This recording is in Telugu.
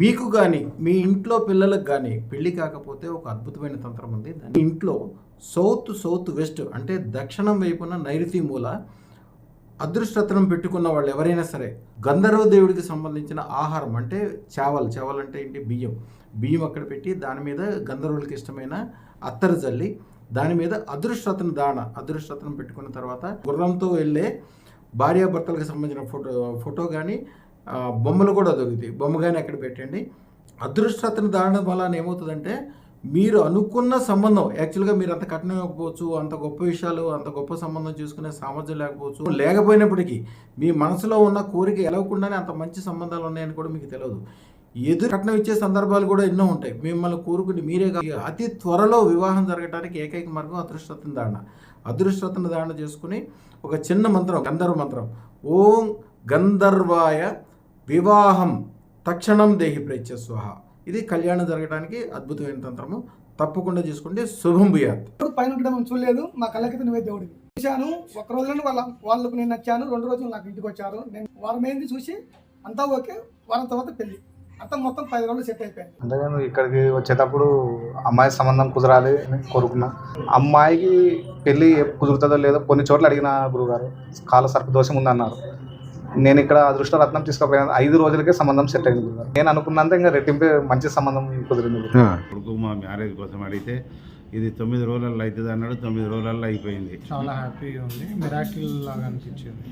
మీకు కానీ మీ ఇంట్లో పిల్లలకు కానీ పెళ్లి కాకపోతే ఒక అద్భుతమైన తంత్రం ఉంది. దాని ఇంట్లో సౌత్ వెస్ట్ అంటే దక్షిణం వైపున నైరుతి మూల అదృష్టరత్నం పెట్టుకున్న వాళ్ళు ఎవరైనా సరే గంధర్వ దేవుడికి సంబంధించిన ఆహారం అంటే చావల్ అంటే ఏంటి బియ్యం అక్కడ పెట్టి దాని మీద గంధర్వులకి ఇష్టమైన అత్తరు జల్లి దాని మీద అదృష్టరత్నం పెట్టుకున్న తర్వాత గుర్రంతో వెళ్ళే భార్యాభర్తలకు సంబంధించిన ఫోటో కానీ బొమ్మలు కూడా దొరుకుతాయి. బొమ్మ కానీ అక్కడ పెట్టండి. అదృష్టరత్న దాని వలన ఏమవుతుందంటే మీరు అనుకున్న సంబంధం యాక్చువల్గా మీరు అంత కట్నం ఇవ్వకపోవచ్చు, అంత గొప్ప విషయాలు అంత గొప్ప సంబంధం చూసుకునే సామర్థ్యం లేకపోయినప్పటికీ మీ మనసులో ఉన్న కోరిక ఎలవకుండానే అంత మంచి సంబంధాలు ఉన్నాయని కూడా మీకు తెలియదు. ఎదురు కట్నం ఇచ్చే సందర్భాలు కూడా ఎన్నో ఉంటాయి. మిమ్మల్ని కోరుకుని మీరే అతి త్వరలో వివాహం జరగడానికి ఏకైక మార్గం అదృష్టరత్న ధారణ చేసుకుని ఒక చిన్న మంత్రం, గంధర్వ మంత్రం, ఓం గంధర్వాయ వివాహం తక్షణం దేహి ప్రేత్య స్వహ. ఇది కళ్యాణం జరగడానికి అద్భుతమైన తంత్రము. తప్పకుండా చేసుకుంటే శుభం భూయాత్. పైన చూడలేదు, మా కళ్ళకి నువ్వే దేవుడివి చూశాను. ఒక రోజులను వాళ్ళకు నేను నచ్చాను, 2 రోజులు నాకు ఇంటికి వచ్చారు. నేను వారం ఏంది చూసి అంతా ఓకే, వారం తర్వాత పెళ్లి అంతా మొత్తం 10 రోజులు సెట్ అయిపోయింది. అంతేగాని ఇక్కడికి వచ్చేటప్పుడు అమ్మాయి సంబంధం కుదరాలి అని కోరుకున్నా. అమ్మాయికి పెళ్లి కుదురుతుందో లేదో కొన్ని చోట్ల అడిగిన గురువుగారు కాల సర్ప దోషం ఉందన్నారు. నేను ఇక్కడ అదృష్టరత్నం తీసుకుపోయాను, 5 రోజులకే సంబంధం సెట్ అయింది గురుగారు. నేను అనుకున్నంత ఇంకా రెట్టింపు మంచి సంబంధం కుదిరింది. కొడుకు మా మ్యారేజ్ కోసం అడిగితే ఇది 9 రోజులలో అవుతుంది అన్నాడు. 9 రోజులలో అయిపోయింది. చాలా హ్యాపీగా ఉంది, మిరాకిల్ లాగా అనిపించింది.